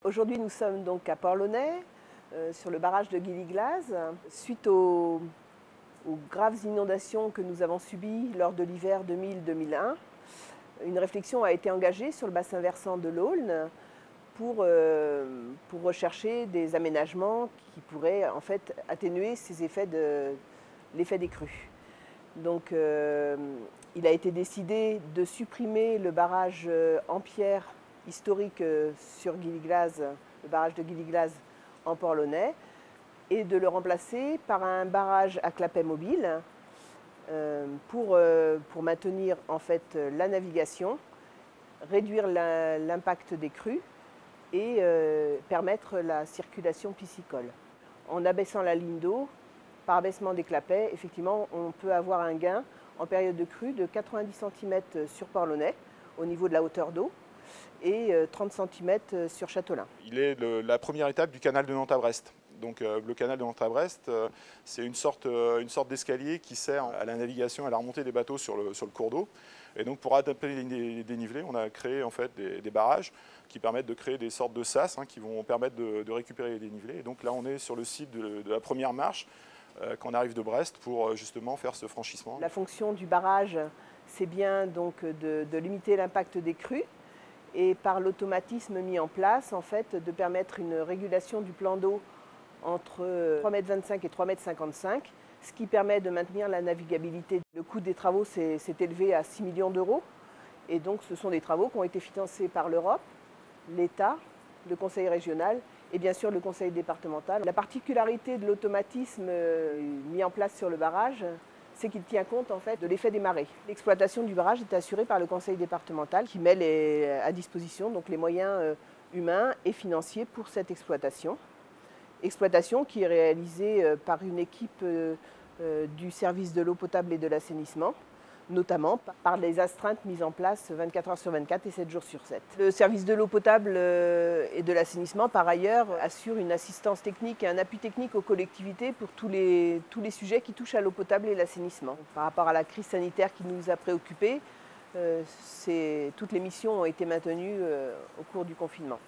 Aujourd'hui, nous sommes donc à Port-Launay, sur le barrage de Guilly-Glaze. Suite aux graves inondations que nous avons subies lors de l'hiver 2000-2001, une réflexion a été engagée sur le bassin versant de l'Aulne pour rechercher des aménagements qui pourraient en fait atténuer ces effets l'effet des crues. Donc il a été décidé de supprimer le barrage en pierre historique sur Guilly-Glaze, le barrage de Guilly-Glaze en Port-Launay, et de le remplacer par un barrage à clapet mobile pour maintenir en fait la navigation, réduire l'impact des crues et permettre la circulation piscicole. En abaissant la ligne d'eau, par abaissement des clapets, effectivement, on peut avoir un gain en période de crue de 90 cm sur Port-Launay, au niveau de la hauteur d'eau, et 30 cm sur Châteaulin. Il est la première étape du canal de Nantes à Brest. Donc le canal de Nantes à Brest, c'est une sorte d'escalier qui sert à la navigation et à la remontée des bateaux sur le cours d'eau. Et donc pour adapter les dénivelés, on a créé en fait des barrages qui permettent de créer des sortes de sas qui vont permettre de récupérer les dénivelés. Et donc là on est sur le site de la première marche quand on arrive de Brest pour justement faire ce franchissement. La fonction du barrage, c'est bien donc de limiter l'impact des crues et par l'automatisme mis en place, en fait, de permettre une régulation du plan d'eau entre 3,25 m et 3,55 m, ce qui permet de maintenir la navigabilité. Le coût des travaux s'est élevé à 6 millions d'euros et donc ce sont des travaux qui ont été financés par l'Europe, l'État, le Conseil régional et bien sûr le Conseil départemental. La particularité de l'automatisme mis en place sur le barrage, c'est qu'il tient compte en fait de l'effet des marées. L'exploitation du barrage est assurée par le Conseil départemental qui met à disposition donc les moyens humains et financiers pour cette exploitation. Exploitation qui est réalisée par une équipe du service de l'eau potable et de l'assainissement, notamment par les astreintes mises en place 24 heures sur 24 et 7 jours sur 7. Le service de l'eau potable et de l'assainissement, par ailleurs, assure une assistance technique et un appui technique aux collectivités pour tous les sujets qui touchent à l'eau potable et l'assainissement. Par rapport à la crise sanitaire qui nous a préoccupés, toutes les missions ont été maintenues au cours du confinement.